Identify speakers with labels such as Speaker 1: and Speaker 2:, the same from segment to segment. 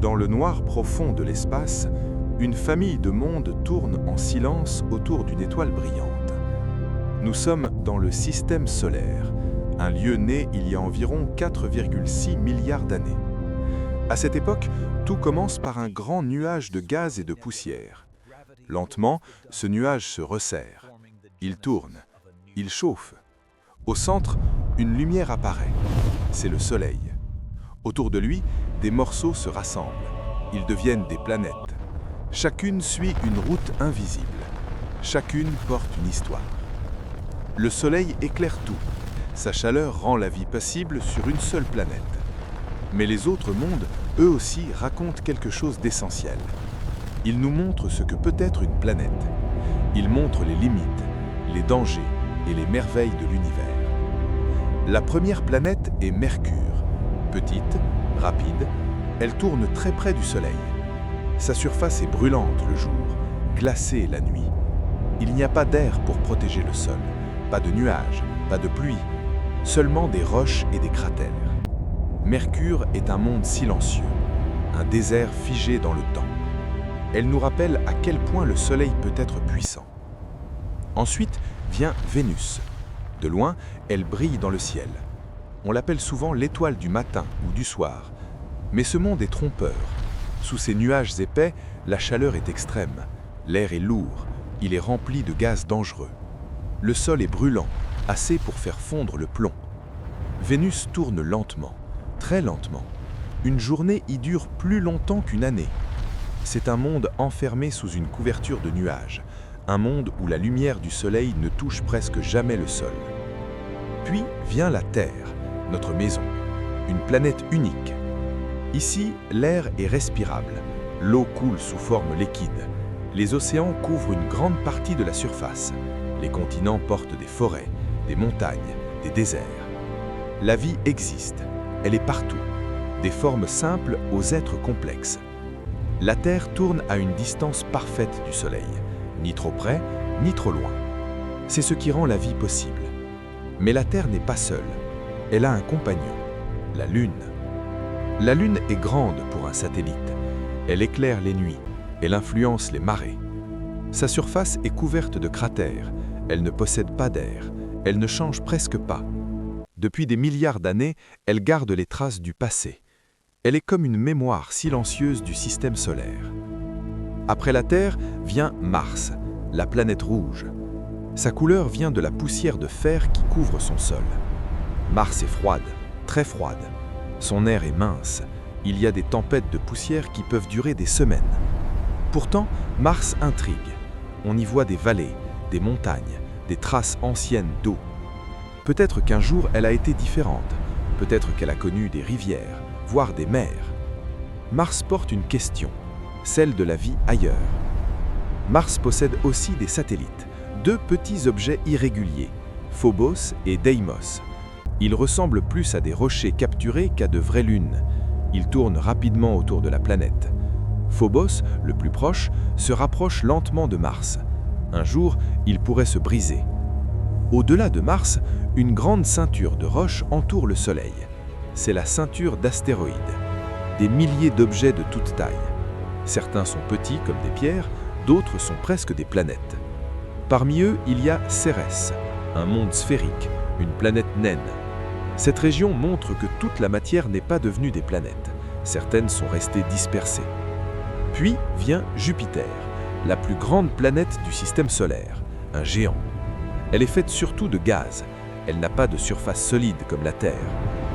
Speaker 1: Dans le noir profond de l'espace, une famille de mondes tourne en silence autour d'une étoile brillante. Nous sommes dans le système solaire, un lieu né il y a environ 4,6 milliards d'années. À cette époque, tout commence par un grand nuage de gaz et de poussière. Lentement, ce nuage se resserre. Il tourne, il chauffe. Au centre, une lumière apparaît. C'est le Soleil. Autour de lui, des morceaux se rassemblent. Ils deviennent des planètes. Chacune suit une route invisible. Chacune porte une histoire. Le Soleil éclaire tout. Sa chaleur rend la vie possible sur une seule planète. Mais les autres mondes, eux aussi, racontent quelque chose d'essentiel. Ils nous montrent ce que peut être une planète. Ils montrent les limites, les dangers et les merveilles de l'univers. La première planète est Mercure. Petite, rapide, elle tourne très près du Soleil. Sa surface est brûlante le jour, glacée la nuit. Il n'y a pas d'air pour protéger le sol, pas de nuages, pas de pluie, seulement des roches et des cratères. Mercure est un monde silencieux, un désert figé dans le temps. Elle nous rappelle à quel point le Soleil peut être puissant. Ensuite vient Vénus. De loin, elle brille dans le ciel. On l'appelle souvent l'étoile du matin ou du soir. Mais ce monde est trompeur. Sous ces nuages épais, la chaleur est extrême. L'air est lourd, il est rempli de gaz dangereux. Le sol est brûlant, assez pour faire fondre le plomb. Vénus tourne lentement, très lentement. Une journée y dure plus longtemps qu'une année. C'est un monde enfermé sous une couverture de nuages, un monde où la lumière du soleil ne touche presque jamais le sol. Puis vient la Terre, notre maison, une planète unique. Ici, l'air est respirable, l'eau coule sous forme liquide, les océans couvrent une grande partie de la surface, les continents portent des forêts, des montagnes, des déserts. La vie existe, elle est partout, des formes simples aux êtres complexes. La Terre tourne à une distance parfaite du Soleil, ni trop près, ni trop loin. C'est ce qui rend la vie possible. Mais la Terre n'est pas seule. Elle a un compagnon, la Lune. La Lune est grande pour un satellite. Elle éclaire les nuits, elle influence les marées. Sa surface est couverte de cratères, elle ne possède pas d'air, elle ne change presque pas. Depuis des milliards d'années, elle garde les traces du passé. Elle est comme une mémoire silencieuse du système solaire. Après la Terre vient Mars, la planète rouge. Sa couleur vient de la poussière de fer qui couvre son sol. Mars est froide, très froide. Son air est mince. Il y a des tempêtes de poussière qui peuvent durer des semaines. Pourtant, Mars intrigue. On y voit des vallées, des montagnes, des traces anciennes d'eau. Peut-être qu'un jour elle a été différente. Peut-être qu'elle a connu des rivières, voire des mers. Mars porte une question, celle de la vie ailleurs. Mars possède aussi des satellites, deux petits objets irréguliers, Phobos et Deimos. Ils ressemblent plus à des rochers capturés qu'à de vraies lunes. Ils tournent rapidement autour de la planète. Phobos, le plus proche, se rapproche lentement de Mars. Un jour, il pourrait se briser. Au-delà de Mars, une grande ceinture de roches entoure le Soleil. C'est la ceinture d'astéroïdes. Des milliers d'objets de toute taille. Certains sont petits comme des pierres, d'autres sont presque des planètes. Parmi eux, il y a Cérès, un monde sphérique, une planète naine. Cette région montre que toute la matière n'est pas devenue des planètes. Certaines sont restées dispersées. Puis vient Jupiter, la plus grande planète du système solaire, un géant. Elle est faite surtout de gaz. Elle n'a pas de surface solide comme la Terre.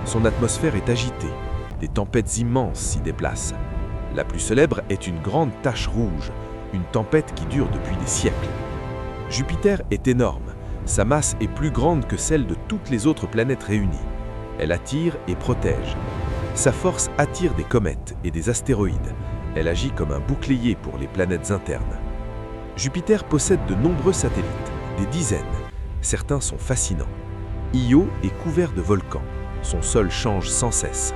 Speaker 1: Son atmosphère est agitée. Des tempêtes immenses s'y déplacent. La plus célèbre est une grande tache rouge, une tempête qui dure depuis des siècles. Jupiter est énorme. Sa masse est plus grande que celle de toutes les autres planètes réunies. Elle attire et protège. Sa force attire des comètes et des astéroïdes. Elle agit comme un bouclier pour les planètes internes. Jupiter possède de nombreux satellites, des dizaines. Certains sont fascinants. Io est couvert de volcans. Son sol change sans cesse.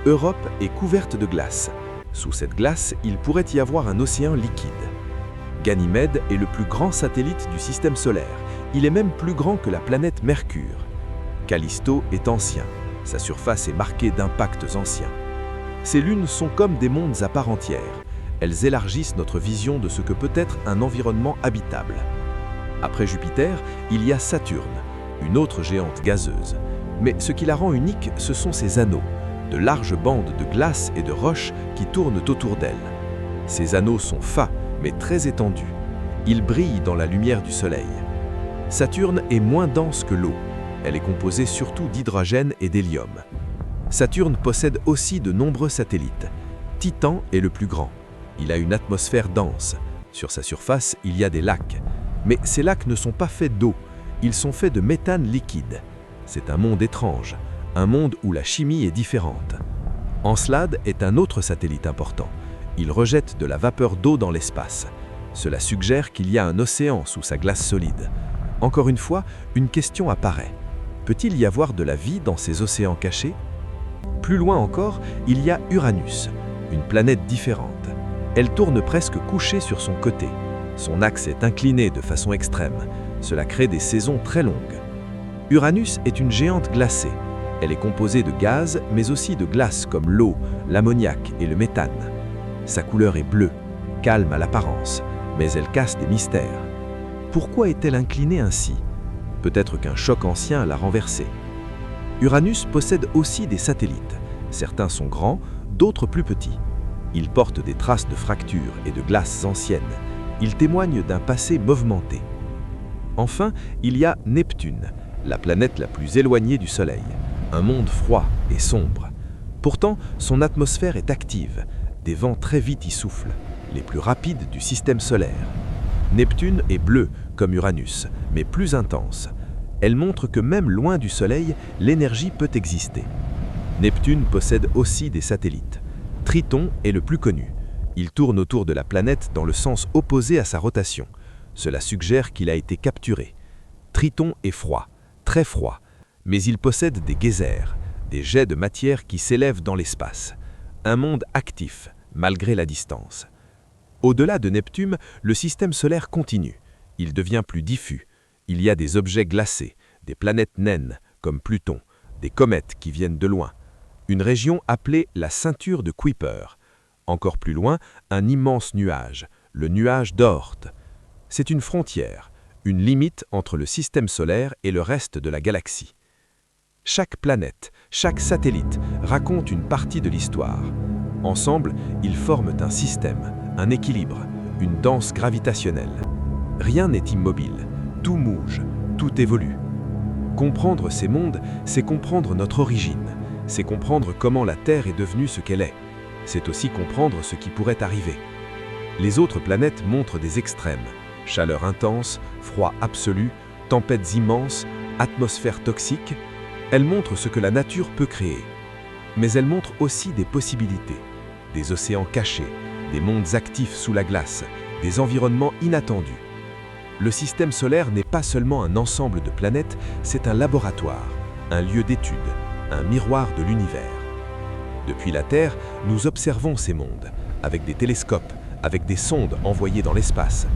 Speaker 1: Europe est couverte de glace. Sous cette glace, il pourrait y avoir un océan liquide. Ganymède est le plus grand satellite du système solaire. Il est même plus grand que la planète Mercure. Callisto est ancien. Sa surface est marquée d'impacts anciens.
Speaker 2: Ces lunes sont comme des mondes à part entière. Elles élargissent notre vision de ce que peut être un environnement habitable. Après Jupiter, il y a Saturne, une autre géante gazeuse. Mais ce qui la rend unique, ce sont ses anneaux, de larges bandes de glace et de roches qui tournent autour d'elle. Ces anneaux sont fats, mais très étendus. Ils brillent dans la lumière du Soleil. Saturne est moins dense que l'eau. Elle est composée surtout d'hydrogène et d'hélium. Saturne possède aussi de nombreux satellites. Titan est le plus grand. Il a une atmosphère dense. Sur sa surface, il y a des lacs. Mais ces lacs ne sont pas faits d'eau. Ils sont faits de méthane liquide. C'est un monde étrange, un monde où la chimie est différente. Encelade est un autre satellite important. Il rejette de la vapeur d'eau dans l'espace. Cela suggère qu'il y a un océan sous sa glace solide. Encore une fois, une question apparaît. Peut-il y avoir de la vie dans ces océans cachés? Plus loin encore, il y a Uranus, une planète différente. Elle tourne presque couchée sur son côté. Son axe est incliné de façon extrême. Cela crée des saisons très longues. Uranus est une géante glacée. Elle est composée de gaz, mais aussi de glace comme l'eau, l'ammoniac et le méthane. Sa couleur est bleue, calme à l'apparence, mais elle cache des mystères. Pourquoi est-elle inclinée ainsi? Peut-être qu'un choc ancien l'a renversée. Uranus possède aussi des satellites. Certains sont grands, d'autres plus petits. Ils portent des traces de fractures et de glaces anciennes. Ils témoignent d'un passé mouvementé. Enfin, il y a Neptune, la planète la plus éloignée du Soleil. Un monde froid et sombre. Pourtant, son atmosphère est active. Des vents très vite y soufflent, les plus rapides du système solaire. Neptune est bleue, comme Uranus, mais plus intense. Elle montre que même loin du Soleil, l'énergie peut exister. Neptune possède aussi des satellites. Triton est le plus connu. Il tourne autour de la planète dans le sens opposé à sa rotation. Cela suggère qu'il a été capturé. Triton est froid, très froid, mais il possède des geysers, des jets de matière qui s'élèvent dans l'espace. Un monde actif, malgré la distance. Au-delà de Neptune, le système solaire continue. Il devient plus diffus. Il y a des objets glacés, des planètes naines, comme Pluton, des comètes qui viennent de loin. Une région appelée la ceinture de Kuiper. Encore plus loin, un immense nuage, le nuage d'Oort. C'est une frontière, une limite entre le système solaire et le reste de la galaxie. Chaque planète, chaque satellite raconte une partie de l'histoire. Ensemble, ils forment un système, un équilibre, une danse gravitationnelle. Rien n'est immobile, tout bouge, tout évolue. Comprendre ces mondes, c'est comprendre notre origine, c'est comprendre comment la Terre est devenue ce qu'elle est. C'est aussi comprendre ce qui pourrait arriver. Les autres planètes montrent des extrêmes, chaleur intense, froid absolu, tempêtes immenses, atmosphère toxique. Elles montrent ce que la nature peut créer. Mais elles montrent aussi des possibilités, des océans cachés, des mondes actifs sous la glace, des environnements inattendus. Le système solaire n'est pas seulement un ensemble de planètes, c'est un laboratoire, un lieu d'étude, un miroir de l'univers. Depuis la Terre, nous observons ces mondes, avec des télescopes, avec des sondes envoyées dans l'espace.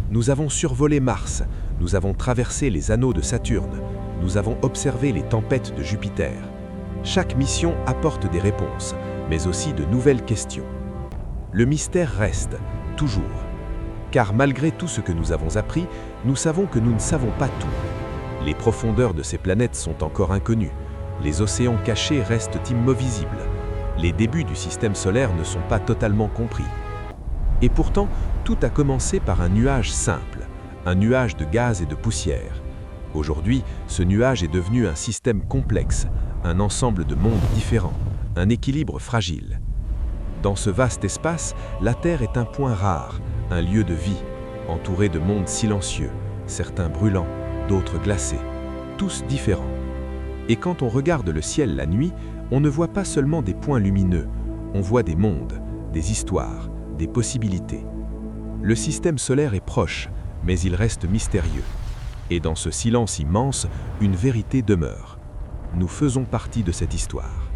Speaker 2: Nous avons survolé Mars, nous avons traversé les anneaux de Saturne, nous avons observé les tempêtes de Jupiter. Chaque mission apporte des réponses, mais aussi de nouvelles questions. Le mystère reste, toujours. Car malgré tout ce que nous avons appris, nous savons que nous ne savons pas tout. Les profondeurs de ces planètes sont encore inconnues. Les océans cachés restent immovisibles. Les débuts du système solaire ne sont pas totalement compris. Et pourtant, tout a commencé par un nuage simple, un nuage de gaz et de poussière. Aujourd'hui, ce nuage est devenu un système complexe, un ensemble de mondes différents, un équilibre fragile. Dans ce vaste espace, la Terre est un point rare, un lieu de vie, entouré de mondes silencieux, certains brûlants, d'autres glacés, tous différents. Et quand on regarde le ciel la nuit, on ne voit pas seulement des points lumineux, on voit des mondes, des histoires, des possibilités. Le système solaire est proche, mais il reste mystérieux. Et dans ce silence immense, une vérité demeure. Nous faisons partie de cette histoire.